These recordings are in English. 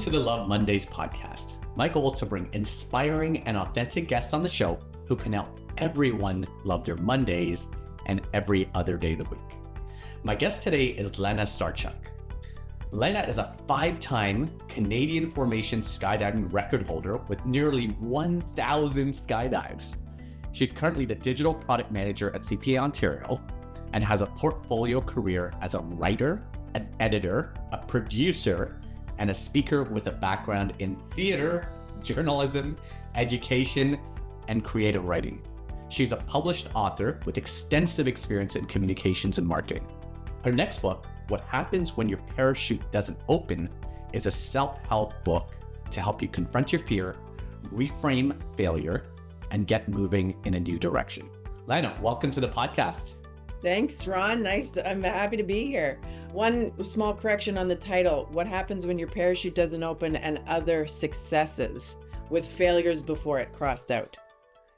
to the Love Mondays podcast. My goal is to bring inspiring and authentic guests on the show who can help everyone love their Mondays and every other day of the week. My guest today is Lana Starchuck. Lana is a 5-time Canadian formation skydiving record holder with nearly 1,000 skydives. She's currently the digital product manager at CPA Ontario and has a portfolio career as a writer, an editor, a producer, and a speaker with a background in theater, journalism, education, and creative writing. She's a published author with extensive experience in communications and marketing. Her next book, What Happens When Your Parachute Doesn't Open, is a self-help book to help you confront your fear, reframe failure, and get moving in a new direction. Lana, welcome to the podcast. Thanks, Ron. I'm happy to be here. One small correction on the title: What Happens When Your Parachute Doesn't Open and Other Successes, with failures before it crossed out.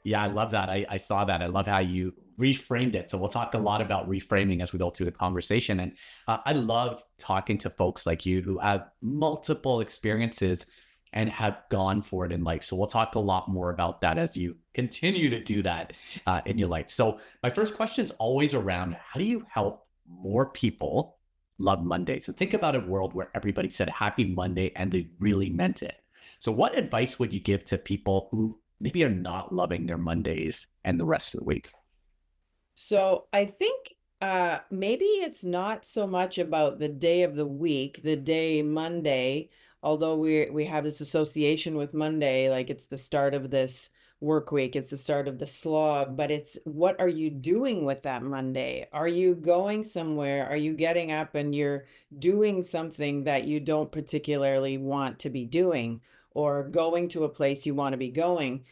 Yeah, I love that. I saw that. I love how you reframed it. So we'll talk a lot about reframing as we go through the conversation. And I love talking to folks like you who have multiple experiences and have gone for it in life. So we'll talk a lot more about that as you continue to do that in your life. So my first question is always around, how do you help more people love Mondays? And think about a world where everybody said happy Monday and they really meant it. So what advice would you give to people who maybe are not loving their Mondays and the rest of the week? So I think maybe it's not so much about the day of the week, the day Monday, although we have this association with Monday, like it's the start of this work week, it's the start of the slog, but it's what are you doing with that Monday? Are you going somewhere? Are you getting up and you're doing something that you don't particularly want to be doing, or going to a place you want to be going?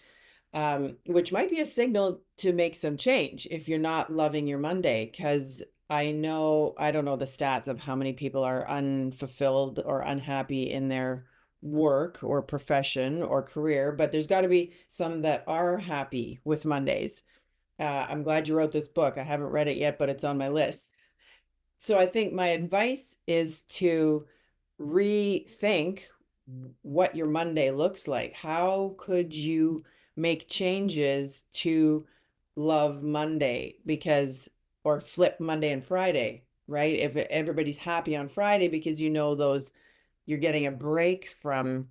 Which might be a signal to make some change if you're not loving your Monday, because I don't know the stats of how many people are unfulfilled or unhappy in their work or profession or career, but there's got to be some that are happy with Mondays. I'm glad you wrote this book. I haven't read it yet, but it's on my list. So I think my advice is to rethink what your Monday looks like. How could you make changes to love Monday? Or flip Monday and Friday, right? If everybody's happy on Friday because you're getting a break from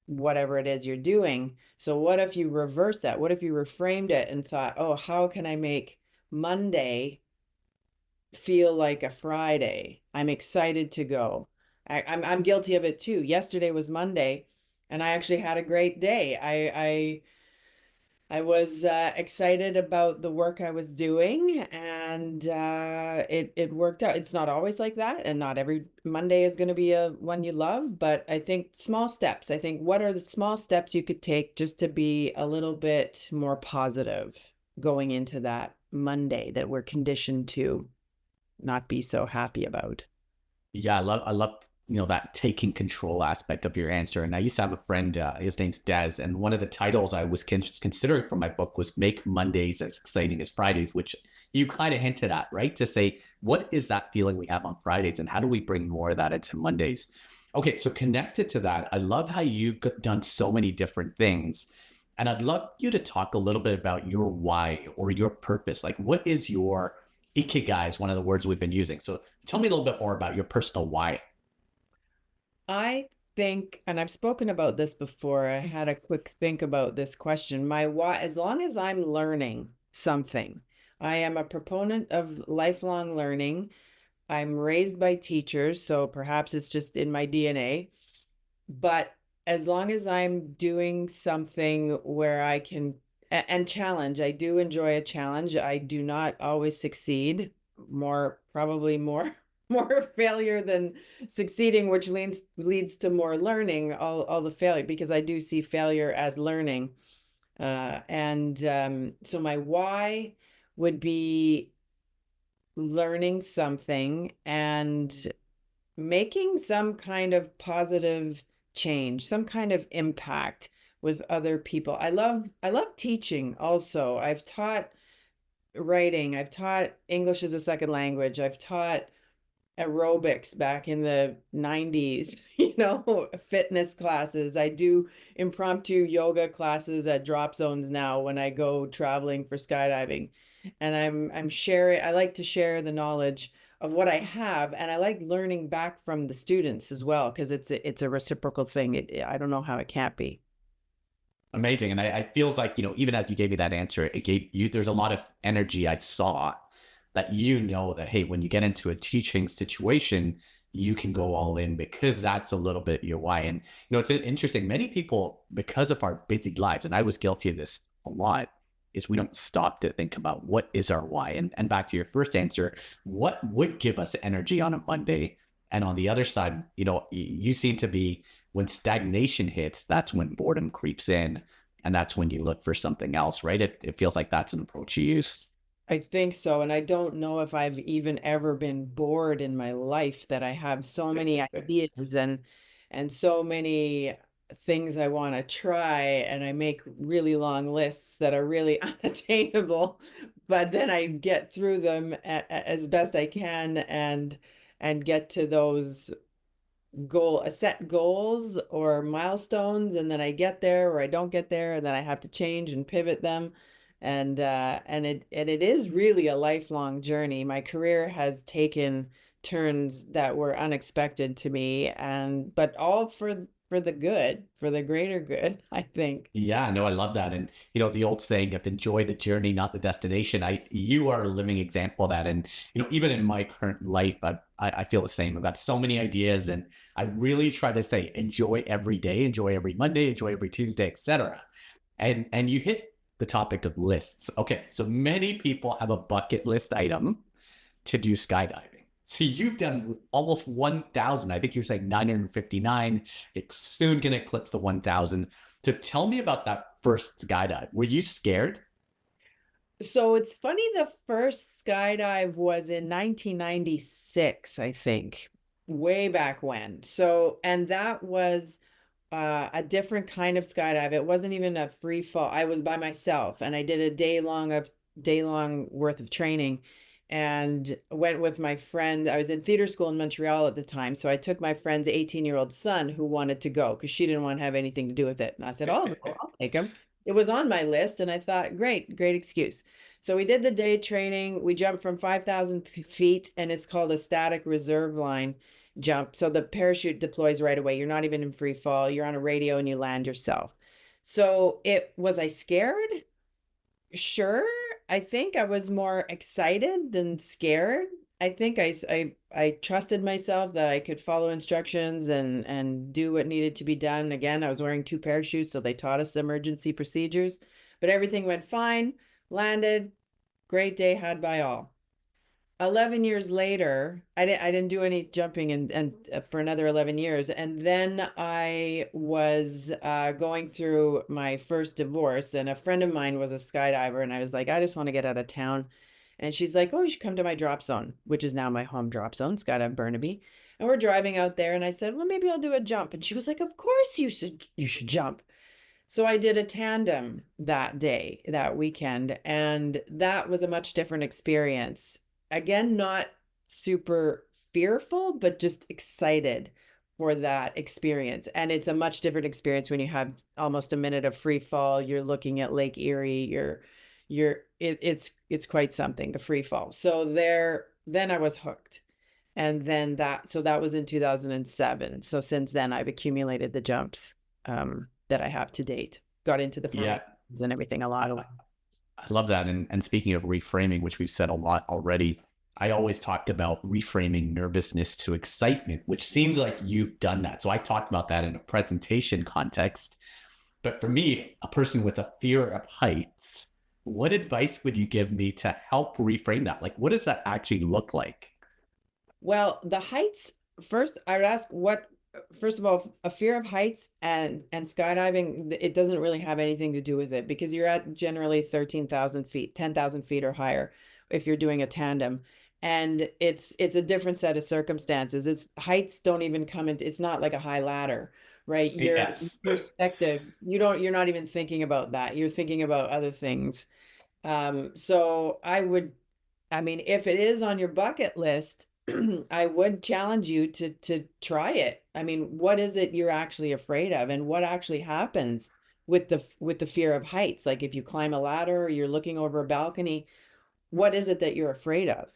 whatever it is you're doing. So what if you reverse that? What if you reframed it and thought, oh, how can I make Monday feel like a Friday? I'm excited to go. I'm guilty of it too. Yesterday was Monday and I actually had a great day. I was excited about the work I was doing, and it worked out. It's not always like that, and not every Monday is going to be a one you love, but I think small steps. I think, what are the small steps you could take just to be a little bit more positive going into that Monday that we're conditioned to not be so happy about? Yeah, I love that taking control aspect of your answer. And I used to have a friend, his name's Des, and one of the titles I was considering for my book was Make Mondays as Exciting as Fridays, which you kind of hinted at, right? To say, what is that feeling we have on Fridays and how do we bring more of that into Mondays? Okay, so connected to that, I love how you've done so many different things. And I'd love you to talk a little bit about your why or your purpose. Like, what is your ikigai is one of the words we've been using. So tell me a little bit more about your personal why. I think, and I've spoken about this before, I had a quick think about this question. My why, as long as I'm learning something, I am a proponent of lifelong learning. I'm raised by teachers, so perhaps it's just in my DNA. But as long as I'm doing something where I can, and challenge, I do enjoy a challenge. I do not always succeed, probably more more failure than succeeding, which leads to more learning, all the failure, because I do see failure as learning. So my why would be learning something and making some kind of positive change, some kind of impact with other people. I love teaching also. I've taught writing, I've taught English as a second language, I've taught aerobics back in the 90s, fitness classes. I do impromptu yoga classes at drop zones now when I go traveling for skydiving. And I'm sharing, I like to share the knowledge of what I have, and I like learning back from the students as well because it's a reciprocal thing. I don't know how it can't be. Amazing. And I feels like, even as you gave me that answer, it gave you, there's a lot of energy I saw that, that, hey, when you get into a teaching situation, you can go all in because that's a little bit your why. And, it's interesting. Many people, because of our busy lives, and I was guilty of this a lot, is we don't stop to think about what is our why. And back to your first answer, what would give us energy on a Monday? And on the other side, you seem to be, when stagnation hits, that's when boredom creeps in. And that's when you look for something else, right? It feels like that's an approach you use. I think so. And I don't know if I've even ever been bored in my life that I have so many ideas and so many things I want to try. And I make really long lists that are really unattainable, but then I get through them as best I can and get to those set goals or milestones, and then I get there or I don't get there, and then I have to change and pivot them. And it is really a lifelong journey. My career has taken turns that were unexpected to me, and but all for the good, for the greater good, I think. Yeah, no, I love that. And the old saying of enjoy the journey, not the destination. You are a living example of that. And even in my current life, I feel the same. I've got so many ideas, and I really try to say enjoy every day, enjoy every Monday, enjoy every Tuesday, etc. And you hit the topic of lists. Okay, so many people have a bucket list item to do skydiving. So you've done almost 1,000. I think you're saying 959. It's soon going to eclipse the 1,000. So tell me about that first skydive. Were you scared? So it's funny, the first skydive was in 1996, I think, way back when. So, and that was a different kind of skydive. It wasn't even a free fall. I was by myself and I did a day long worth of training and went with my friend. I was in theater school in Montreal at the time. So I took my friend's 18-year-old son who wanted to go because she didn't want to have anything to do with it. And I said, "Oh, I'll take him." It was on my list and I thought, great excuse. So we did the day training. We jumped from 5,000 feet and it's called a static reserve line jump. So the parachute deploys right away. You're not even in free fall. You're on a radio and you land yourself. So I scared? Sure. I think I was more excited than scared. I think I trusted myself that I could follow instructions and do what needed to be done. Again, I was wearing two parachutes, so they taught us emergency procedures, but everything went fine, landed, great day had by all. 11 years later, I didn't do any jumping and for another 11 years. And then I was going through my first divorce, and a friend of mine was a skydiver, and I was like, I just want to get out of town. And she's like, "Oh, you should come to my drop zone," which is now my home drop zone, Skydive Burnaby. And we're driving out there, and I said, "Well, maybe I'll do a jump." And she was like, "Of course you should jump." So I did a tandem that day, that weekend, and that was a much different experience. Again, not super fearful, but just excited for that experience. And it's a much different experience when you have almost a minute of free fall. You're looking at Lake Erie. It's quite something, the free fall. So then I was hooked. And then that was in 2007. So since then I've accumulated the jumps that I have to date. Got into the Yeah, formations and everything a lot. I love that. And speaking of reframing, which we've said a lot already, I always talked about reframing nervousness to excitement, which seems like you've done that. So I talked about that in a presentation context. But for me, a person with a fear of heights, what advice would you give me to help reframe that? Like, what does that actually look like? Well, the heights, first, I would ask first of all, a fear of heights and skydiving, it doesn't really have anything to do with it because you're at generally 13,000 feet, 10,000 feet or higher if you're doing a tandem. And it's a different set of circumstances. It's heights don't even come into, it's not like a high ladder, right? Your Yes. perspective, you're not even thinking about that. You're thinking about other things. So I mean, if it is on your bucket list, I would challenge you to try it. I mean, what is it you're actually afraid of, and what actually happens with the fear of heights? Like if you climb a ladder or you're looking over a balcony, what is it that you're afraid of?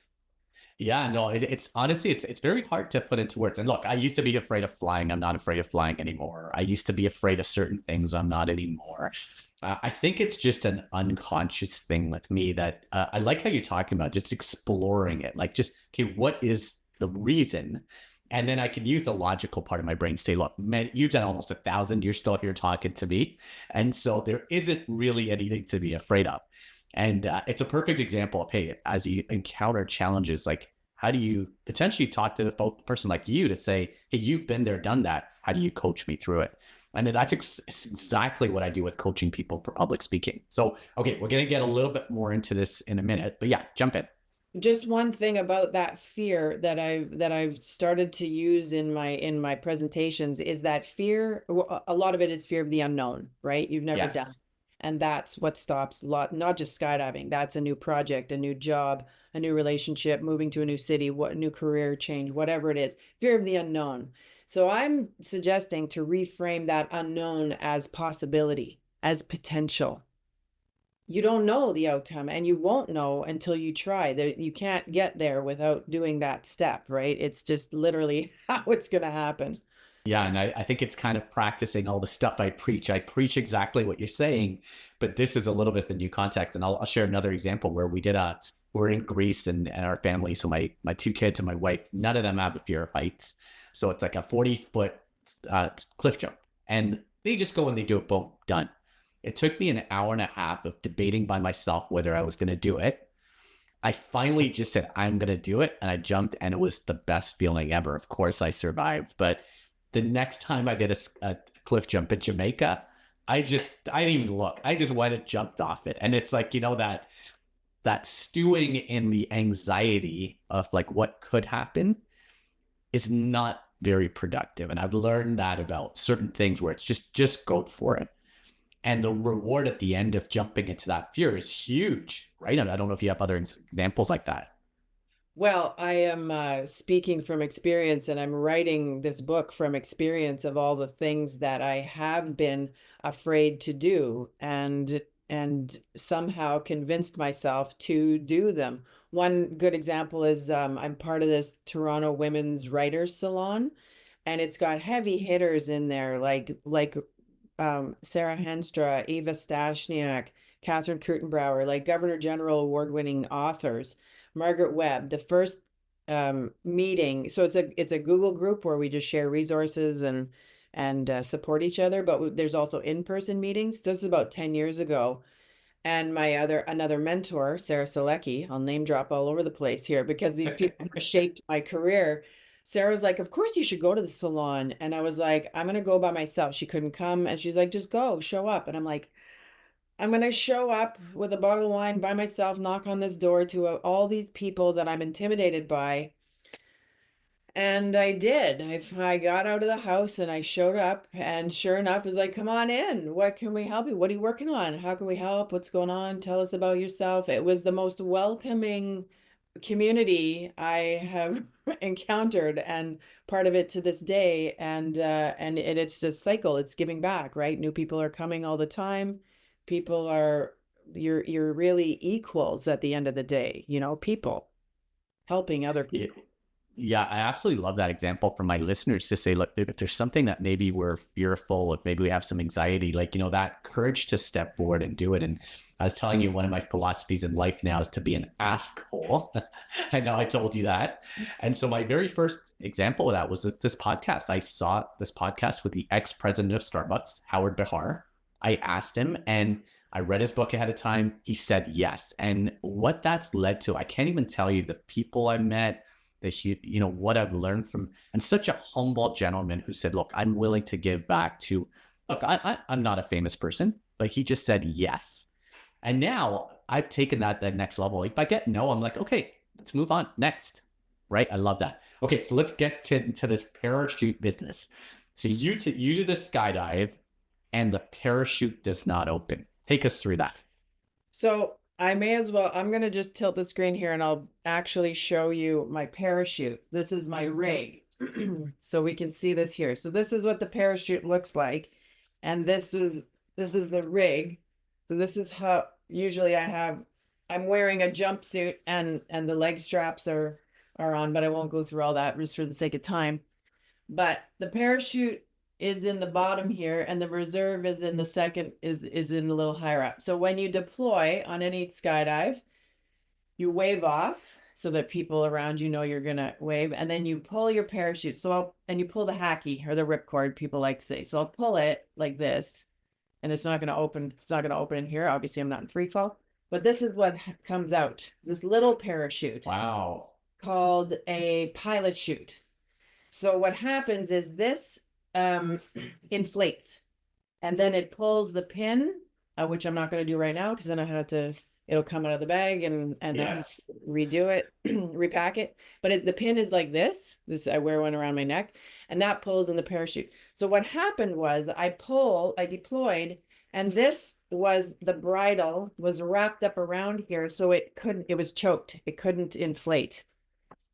Yeah, no, it's honestly, it's very hard to put into words. And look, I used to be afraid of flying. I'm not afraid of flying anymore. I used to be afraid of certain things. I'm not anymore. I think it's just an unconscious thing with me that I like how you're talking about just exploring it. Like, just, okay, what is the reason? And then I can use the logical part of my brain to say, look, man, you've done almost 1,000. You're still here talking to me. And so there isn't really anything to be afraid of. And it's a perfect example of, hey, as you encounter challenges, like, how do you potentially talk to a person like you to say, hey, you've been there, done that. How do you coach me through it? And that's exactly what I do with coaching people for public speaking. So, okay, we're going to get a little bit more into this in a minute, but yeah, jump in. Just one thing about that fear that I've started to use in my presentations is that fear, a lot of it is fear of the unknown, right? You've never done. Yes. And that's what stops a lot, not just skydiving. That's a new project, a new job, a new relationship, moving to a new city, what new career change, whatever it is. Fear of the unknown. So I'm suggesting to reframe that unknown as possibility, as potential. You don't know the outcome, and you won't know until you try. You can't get there without doing that step, right? It's just literally how it's going to happen. Yeah, and I think it's kind of practicing all the stuff I preach. I preach exactly what you're saying, but this is a little bit of a new context. And I'll share another example where we're in Greece and our family. So my two kids and my wife, none of them have a fear of heights. So it's like a 40-foot cliff jump. And they just go and they do it, boom, done. It took me an hour and a half of debating by myself whether I was going to do it. I finally just said, I'm going to do it. And I jumped, and it was the best feeling ever. Of course, I survived. But the next time I did a cliff jump in Jamaica, I didn't even look. I just went and jumped off it. And it's like, that stewing in the anxiety of like what could happen is not very productive. And I've learned that about certain things where it's just go for it. And the reward at the end of jumping into that fear is huge, right? And I don't know if you have other examples like that. Well, I am speaking from experience, and I'm writing this book from experience of all the things that I have been afraid to do, and somehow convinced myself to do them. One good example is I'm part of this Toronto Women's Writers Salon, and it's got heavy hitters in there like Sarah Henstra, Eva Stashniak, Catherine Kurtenbauer, like Governor General award-winning authors. Margaret Webb, the first meeting. So it's a Google group where we just share resources and support each other. But there's also in-person meetings. This is about 10 years ago. And my another mentor, Sarah Selecki, I'll name drop all over the place here because these people shaped my career. Sarah was like, of course you should go to the salon. And I was like, I'm gonna go by myself. She couldn't come. And she's like, just go, show up. And I'm like, I'm going to show up with a bottle of wine by myself, knock on this door to all these people that I'm intimidated by. And I did. I got out of the house and I showed up, and sure enough, it was like, come on in. What can we help you? What are you working on? How can we help? What's going on? Tell us about yourself. It was the most welcoming community I have encountered, and part of it to this day. And it's just cycle. It's giving back, right? New people are coming all the time. People are you're really equals at the end of the day, people helping other Yeah, people. yeah, I absolutely love that example from my listeners to say, look, if there's something that maybe we're fearful of, maybe we have some anxiety, like, that courage to step forward and do it. And I was telling you, one of my philosophies in life now is to be an asshole. I know I told you that. And so my very first example of that was this podcast. I saw this podcast with the ex-president of Starbucks, Howard Behar. I asked him, and I read his book ahead of time. He said yes. And what that's led to, I can't even tell you the people I met, what I've learned from, and such a humble gentleman who said, look, I'm willing to give back to, look, I'm not a famous person, but he just said yes. And now I've taken that next level. If I get no, I'm like, okay, let's move on next. Right. I love that. Okay. So let's get into this parachute business. So you do the skydive and the parachute does not open. Take us through that. So I may as well. I'm going to just tilt the screen here and I'll actually show you my parachute. This is my rig. So we can see this here. So this is what the parachute looks like. And this is the rig. So this is how usually I'm wearing a jumpsuit and the leg straps are on, but I won't go through all that just for the sake of time. But the parachute is in the bottom here, and the reserve is in the second, is in a little higher up. So when you deploy on any skydive, you wave off so that people around you know you're gonna wave, and then you pull your parachute. And you pull the hacky or the ripcord, people like to say. So I'll pull it like this, and it's not gonna open. It's not gonna open in here. Obviously, I'm not in free fall, but this is what comes out. This little parachute Wow. called a pilot chute. So what happens is this inflates, and then it pulls the pin, which I'm not going to do right now because then I have to. It'll come out of the bag and Yes. redo it, repack it. But the pin is like this. I wear one around my neck, and that pulls in the parachute. So what happened was I deployed, and this was the bridle was wrapped up around here, so it couldn't. It was choked. It couldn't inflate.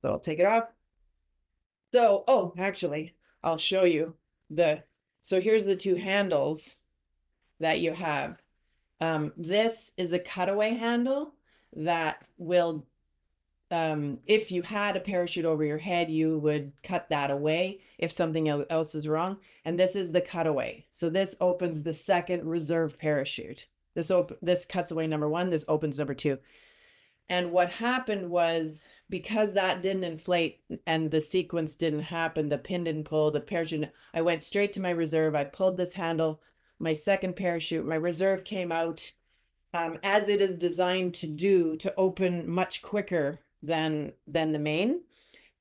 So I'll take it off. So, oh, actually, I'll show you so here's the two handles that you have. This is a cutaway handle that will, if you had a parachute over your head, you would cut that away if something else is wrong. And this is the cutaway. So this opens the second reserve parachute. This cuts away number one, this opens number two. And what happened was because that didn't inflate and the sequence didn't happen, the pin didn't pull, the parachute, I went straight to my reserve. I pulled this handle, my second parachute, my reserve came out as it is designed to do to open much quicker than the main.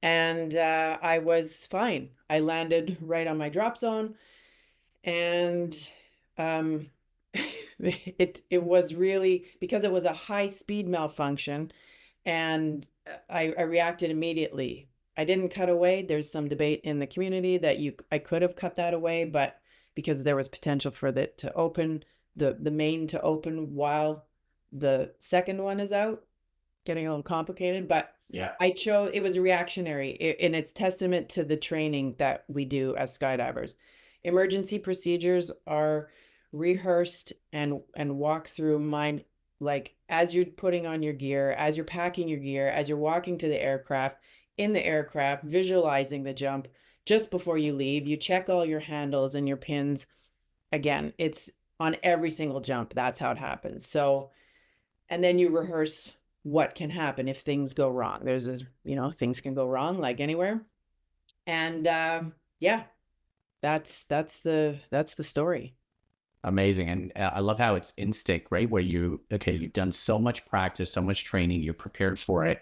And I was fine. I landed right on my drop zone, and um, it was really because it was a high speed malfunction, and I reacted immediately. I didn't cut away. There's some debate in the community that I could have cut that away, but because there was potential for it to open, the main to open while the second one is out, getting a little complicated. But Yeah. I chose it was reactionary, and it's testament to the training that we do as skydivers. Emergency procedures are rehearsed and walk through mind, like as you're putting on your gear, as you're packing your gear, as you're walking to the aircraft, in the aircraft, visualizing the jump just before you leave. You check all your handles and your pins. Again, it's on every single jump. That's how it happens. So, and then you rehearse what can happen if things go wrong. Things can go wrong like anywhere. And yeah, that's the story. Amazing. And I love how it's instinct, right? Where you've done so much practice, so much training, you're prepared for it,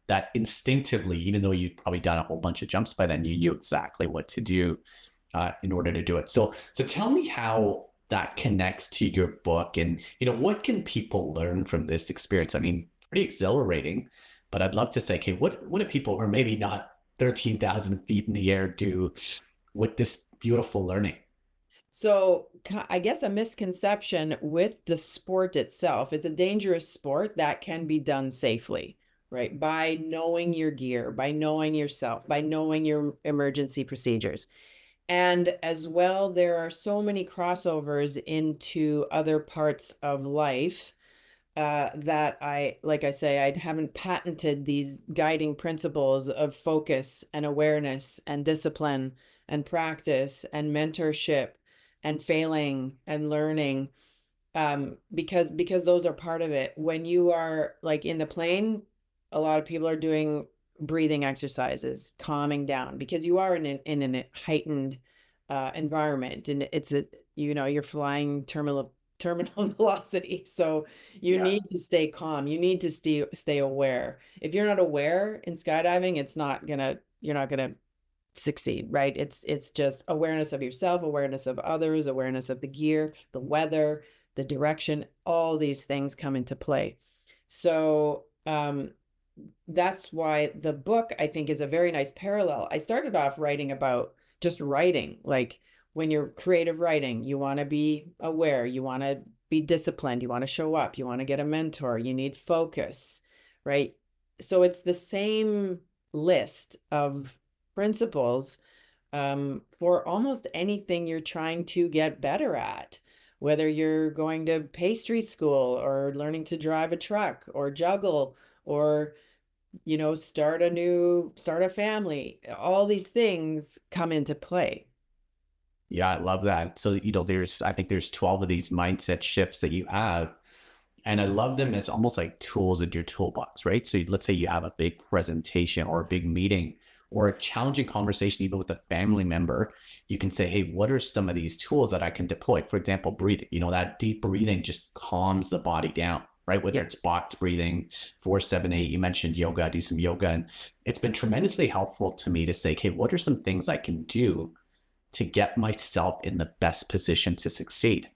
that instinctively, even though you'd probably done a whole bunch of jumps by then, you knew exactly what to do in order to do it. So tell me how that connects to your book, and what can people learn from this experience? I mean, pretty exhilarating, but I'd love to say, okay, what do people who are maybe not 13,000 feet in the air do with this beautiful learning? So I guess a misconception with the sport itself, it's a dangerous sport that can be done safely, right? By knowing your gear, by knowing yourself, by knowing your emergency procedures. And as well, there are so many crossovers into other parts of life that like I say, I haven't patented these guiding principles of focus and awareness and discipline and practice and mentorship and failing and learning, because those are part of it. When you are like in the plane, a lot of people are doing breathing exercises, calming down, because you are in a heightened environment, and you're flying terminal velocity, so you Yeah. need to stay calm. You need to stay aware. If you're not aware in skydiving, you're not gonna succeed, right? It's just awareness of yourself, awareness of others, awareness of the gear, the weather, the direction. All these things come into play. So that's why the book, I think, is a very nice parallel. I started off writing about just writing, like when you're creative writing, you want to be aware, you want to be disciplined, you want to show up, you want to get a mentor, you need focus, right? So it's the same list of principles for almost anything you're trying to get better at, whether you're going to pastry school or learning to drive a truck or juggle or, start a family. All these things come into play. Yeah, I love that. So, I think there's 12 of these mindset shifts that you have. And I love them as almost like tools in your toolbox, right? So let's say you have a big presentation or a big meeting or a challenging conversation, even with a family member. You can say, hey, what are some of these tools that I can deploy? For example, breathing, that deep breathing just calms the body down, right? Whether it's box breathing, 4-7-8, you mentioned yoga, I do some yoga. And it's been tremendously helpful to me to say, okay, what are some things I can do to get myself in the best position to succeed?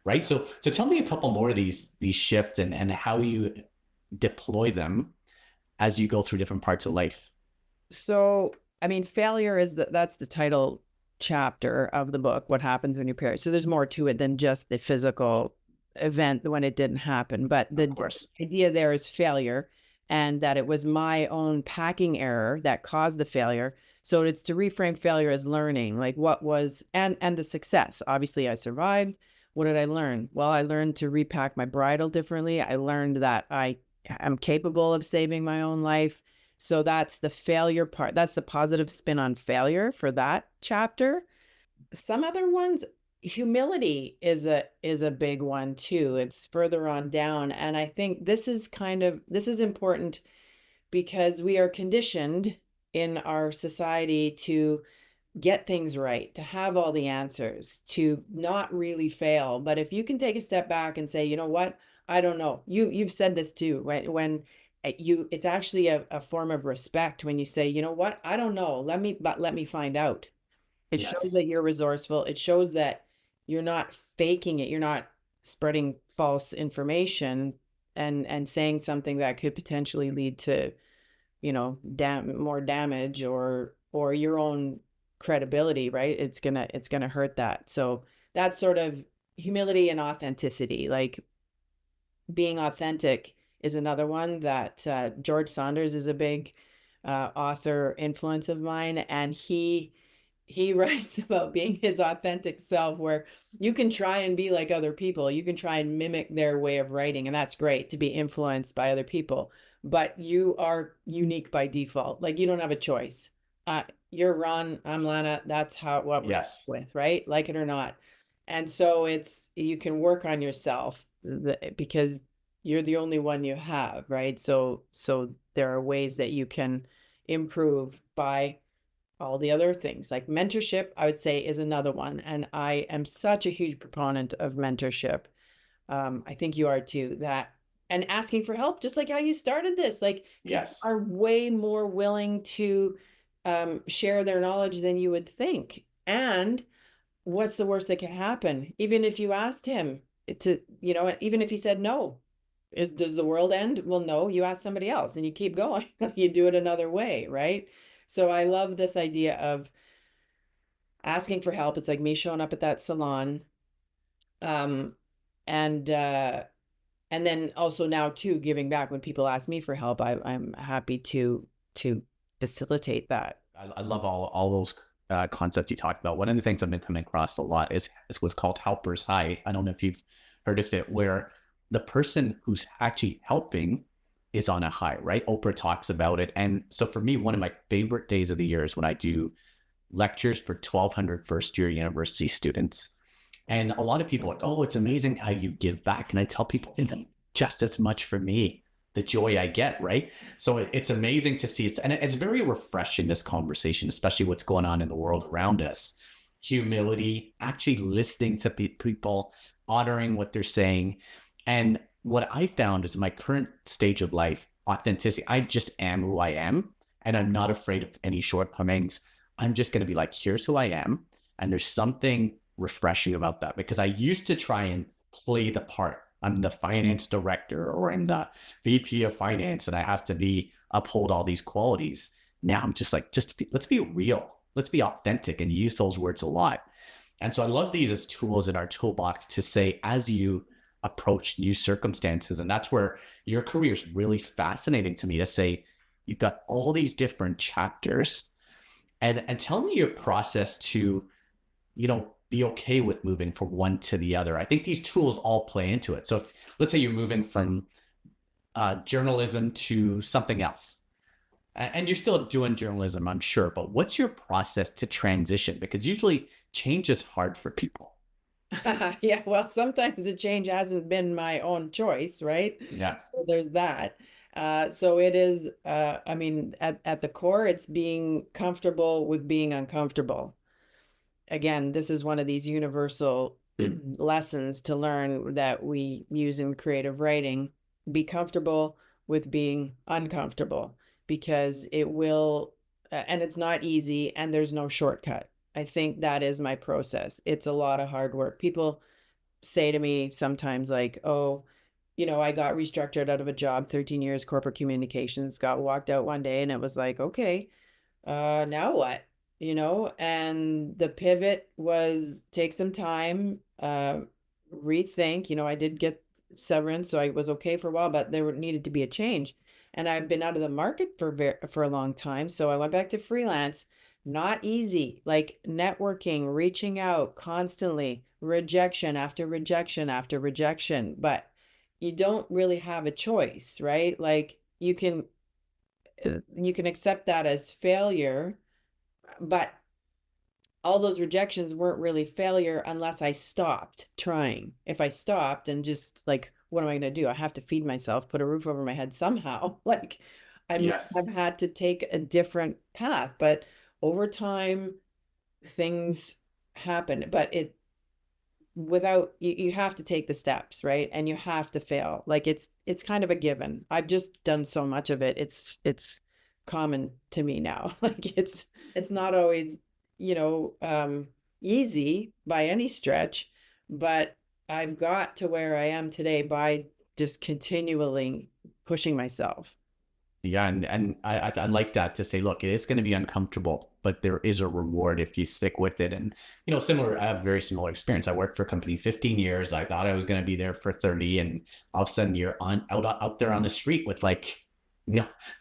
Right. So tell me a couple more of these shifts and how you deploy them as you go through different parts of life. So, I mean, failure is that's the title chapter of the book, What Happens When You Perish. So there's more to it than just the physical event when it didn't happen. But the Of course. idea there is failure and that it was my own packing error that caused the failure. So it's to reframe failure as learning, like what was and the success. Obviously, I survived. What did I learn? Well, I learned to repack my bridle differently. I learned that I am capable of saving my own life. So that's the failure part. That's the positive spin on failure for that chapter. Some other ones, humility is a big one too. It's further on down. And I think this is important because we are conditioned in our society to get things right, to have all the answers, to not really fail. But if you can take a step back and say, you know what, I don't know. You've said this too, right? When it's actually a form of respect when you say, you know what, I don't know. Let me find out. It shows Yes. that you're resourceful. It shows that you're not faking it. You're not spreading false information and saying something that could potentially lead to, more damage or your own credibility, right? It's gonna hurt that. So that's sort of humility and authenticity. Like being authentic is another one that George Saunders is a big author influence of mine, and he writes about being his authentic self, where you can try and be like other people, you can try and mimic their way of writing, and that's great to be influenced by other people, but you are unique by default. Like you don't have a choice. You're Ron, I'm Lana. That's what we're stuck Yes. with, right? Like it or not. And so you can work on yourself because you're the only one you have, right? So there are ways that you can improve by all the other things. Like mentorship, I would say, is another one. And I am such a huge proponent of mentorship. I think you are too. That and asking for help, just like how you started this. Like people Yes. are way more willing to share their knowledge than you would think. And what's the worst that can happen? Even if you asked him to, even if he said no, does the world end? Well, no, you ask somebody else and you keep going. You do it another way, right? So I love this idea of asking for help. It's like me showing up at that salon. Um, and then also now too, giving back when people ask me for help, I'm happy to facilitate that. I love all those concepts you talked about. One of the things I've been coming across a lot is what's called helper's high. I don't know if you've heard of it, where the person who's actually helping is on a high, right? Oprah talks about it. And so for me, one of my favorite days of the year is when I do lectures for 1,200 first-year university students. And a lot of people are like, oh, it's amazing how you give back. And I tell people, it's just as much for me, the joy I get, right? So it's amazing to see. And it's very refreshing, this conversation, especially what's going on in the world around us. Humility, actually listening to people, honoring what they're saying. And what I found is my current stage of life, authenticity. I just am who I am, and I'm not afraid of any shortcomings. I'm just going to be like, here's who I am. And there's something refreshing about that, because I used to try and play the part. I'm the finance director or I'm the VP of finance and I have to uphold all these qualities. Now I'm just like, let's be real. Let's be authentic and use those words a lot. And so I love these as tools in our toolbox to say, as you approach new circumstances. And that's where your career is really fascinating to me, to say you've got all these different chapters, and tell me your process to, be okay with moving from one to the other. I think these tools all play into it. So if, let's say you're moving from journalism to something else, and you're still doing journalism, I'm sure, but what's your process to transition? Because usually change is hard for people. Yeah, well, sometimes the change hasn't been my own choice, right? Yeah. So there's that. So it is, I mean, at the core, it's being comfortable with being uncomfortable. Again, this is one of these universal lessons to learn that we use in creative writing. Be comfortable with being uncomfortable, because it will, and it's not easy, and there's no shortcut. I think that is my process. It's a lot of hard work. People say to me sometimes, like, oh, I got restructured out of a job, 13 years corporate communications, got walked out one day, and it was like, okay, now what? And the pivot was take some time, rethink. I did get severance, so I was okay for a while, but there needed to be a change. And I've been out of the market for a long time, so I went back to freelance. Not easy, like networking, reaching out constantly, rejection after rejection after rejection, but you don't really have a choice, right? Like you can accept that as failure, but all those rejections weren't really failure unless I stopped trying. If I stopped and just like, what am I going to do? I have to feed myself, put a roof over my head somehow. Like I've Yes. had to take a different path, but over time things happen, but you have to take the steps, right? And you have to fail. Like it's kind of a given. I've just done so much of it. It's common to me now. Like it's not always, you know, um easy by any stretch, but I've got to where I am today by just continually pushing myself. Yeah, and I like that, to say, look, it is going to be uncomfortable, but there is a reward if you stick with it. And similar, I have a very similar experience. I worked for a company 15 years. I thought I was going to be there for 30, and all of a sudden you're out there on the street with, like,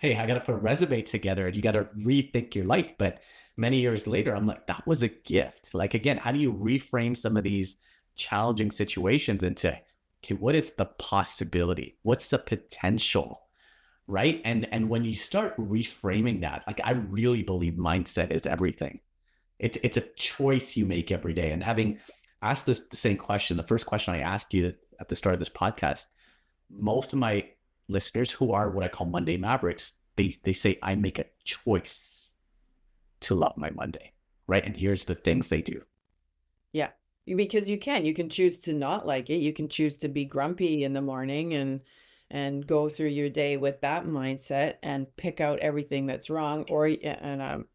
hey, I got to put a resume together, and you got to rethink your life. But many years later, I'm like, that was a gift. Like, again, how do you reframe some of these challenging situations into, okay, what is the possibility? What's the potential? Right. And when you start reframing that, like, I really believe mindset is everything. It's a choice you make every day. And having asked this the same question, the first question I asked you at the start of this podcast, most of my listeners, who are what I call Monday Mavericks, they say I make a choice to love my Monday. Right. And here's the things they do. Yeah. Because you can choose to not like it. You can choose to be grumpy in the morning and go through your day with that mindset and pick out everything that's wrong. Or and I'm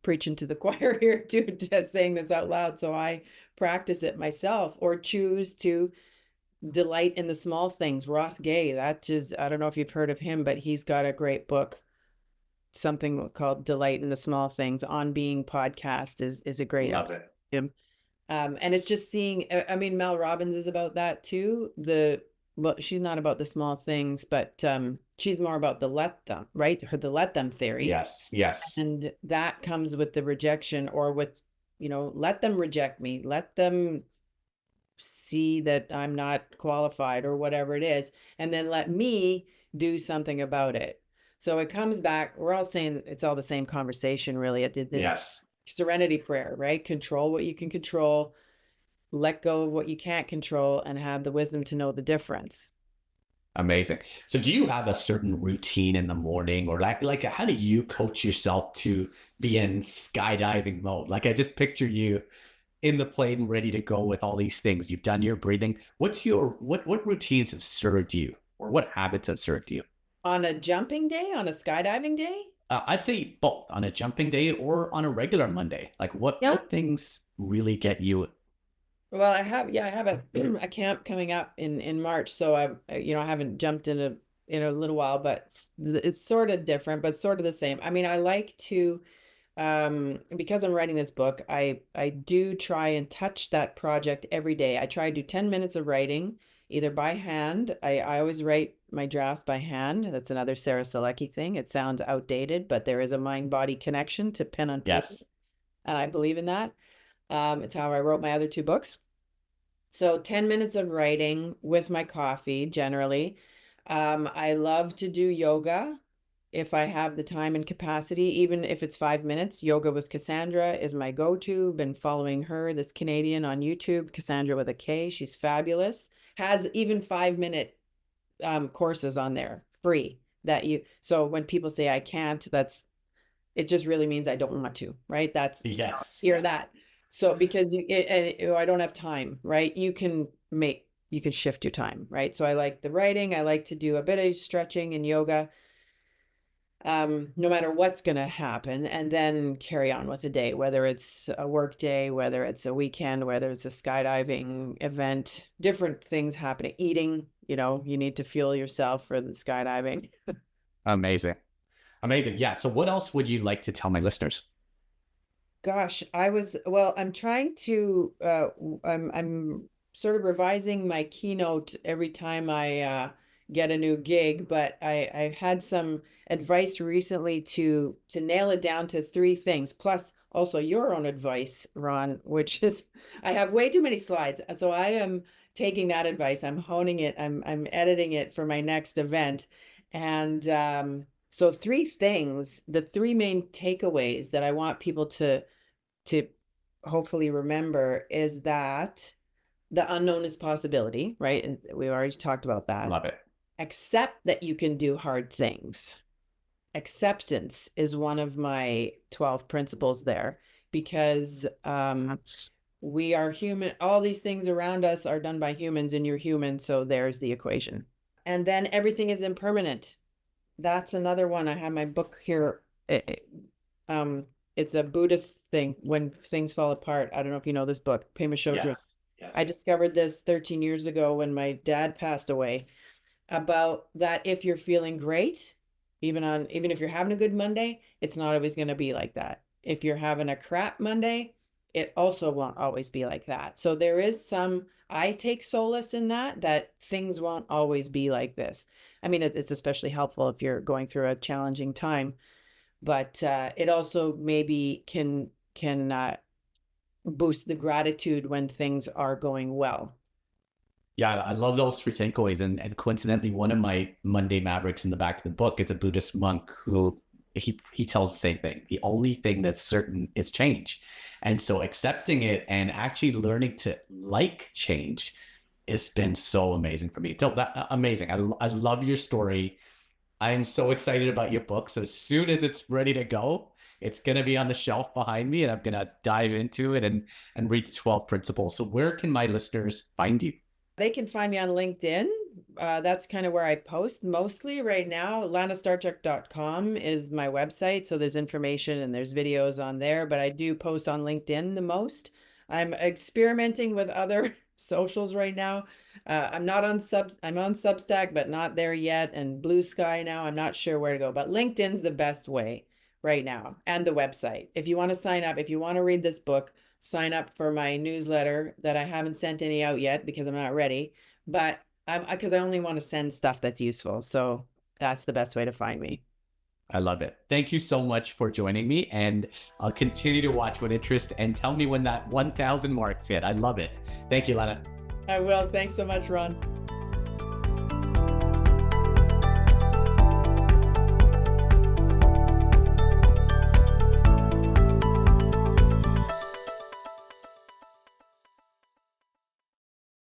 preaching to the choir here too, saying this out loud, so I practice it myself. Or choose to delight in the small things. Ross Gay, that just, I don't know if you've heard of him, but he's got a great book, something called Delight in the Small Things. On Being podcast is a great Love it. him. And it's just seeing, I mean, Mel Robbins is about that too. Well, she's not about the small things, but she's more about the let them, right? The let them theory. Yes. Yes. And that comes with the rejection, or with, let them reject me, let them see that I'm not qualified or whatever it is, and then let me do something about it. So it comes back, we're all saying it's all the same conversation, really. The Yes. serenity prayer, right? Control what you can control, let go of what you can't control, and have the wisdom to know the difference. Amazing. So do you have a certain routine in the morning, or like how do you coach yourself to be in skydiving mode? Like, I just picture you in the plane ready to go with all these things. You've done your breathing. What routines have served you, or what habits have served you? On a jumping day, on a skydiving day? I'd say both, on a jumping day or on a regular Monday. Like, Yeah. what things really get you? Well, I have a camp coming up in March, so I haven't jumped in a little while, but it's sort of different, but sort of the same. I mean, I like to because I'm writing this book, I do try and touch that project every day. I try to do 10 minutes of writing, either by hand. I always write my drafts by hand. That's another Sarah Selecki thing. It sounds outdated, but there is a mind-body connection to pen on paper, Yes. and I believe in that. It's how I wrote my other two books. So 10 minutes of writing with my coffee, generally. I love to do yoga if I have the time and capacity, even if it's 5 minutes. Yoga with Cassandra is my go-to. Been following her, this Canadian, on YouTube, Cassandra with a K. She's fabulous. Has even 5 minute courses on there, free. So when people say I can't, it just really means I don't want to, right? That's Yes. hear that. So because I don't have time, right? You can shift your time, right? So I like the writing. I like to do a bit of stretching and yoga, no matter what's going to happen, and then carry on with the day, whether it's a work day, whether it's a weekend, whether it's a skydiving event, different things happening, eating, you need to fuel yourself for the skydiving. Amazing. Amazing. Yeah. So what else would you like to tell my listeners? Gosh, I'm trying to, I'm sort of revising my keynote every time I get a new gig, but I've had some advice recently to nail it down to three things, plus also your own advice, Ron, which is I have way too many slides. So I am taking that advice, I'm honing it, I'm editing it for my next event. And so three things, the three main takeaways that I want people to hopefully remember is that the unknown is possibility, right? And we already talked about that. Love it. Accept that you can do hard things. Acceptance is one of my 12 principles there, because we are human. All these things around us are done by humans, and you're human. So there's the equation. And then everything is impermanent. That's another one. I have my book here. It's a Buddhist thing, when things fall apart. I don't know if you know this book, Pema Chodron. Yes. Yes. I discovered this 13 years ago when my dad passed away, about that if you're feeling great, even if you're having a good Monday, it's not always going to be like that. If you're having a crap Monday, it also won't always be like that. So there is I take solace in that things won't always be like this. I mean, it's especially helpful if you're going through a challenging time, but it also maybe can boost the gratitude when things are going well. Yeah, I love those three takeaways. And coincidentally, one of my Monday Mavericks in the back of the book is a Buddhist monk who he tells the same thing. The only thing that's certain is change. And so accepting it and actually learning to like change, it's been so amazing for me. So amazing. I love your story. I'm so excited about your book. So as soon as it's ready to go, it's going to be on the shelf behind me, and I'm going to dive into it and read the 12 principles. So where can my listeners find you? They can find me on LinkedIn. That's kind of where I post mostly right now. LanaStarchuck.com is my website. So there's information and there's videos on there, but I do post on LinkedIn the most. I'm experimenting with other socials right now. I'm on Substack, but not there yet. And Blue Sky now, I'm not sure where to go, but LinkedIn's the best way right now, and the website. If you want to sign up, if you want to read this book, sign up for my newsletter that I haven't sent any out yet because I'm not ready, but because I only want to send stuff that's useful. So that's the best way to find me. I love it. Thank you so much for joining me, and I'll continue to watch with interest and tell me when that 1,000 mark's hit. I love it. Thank you, Lana. I will. Thanks so much, Ron.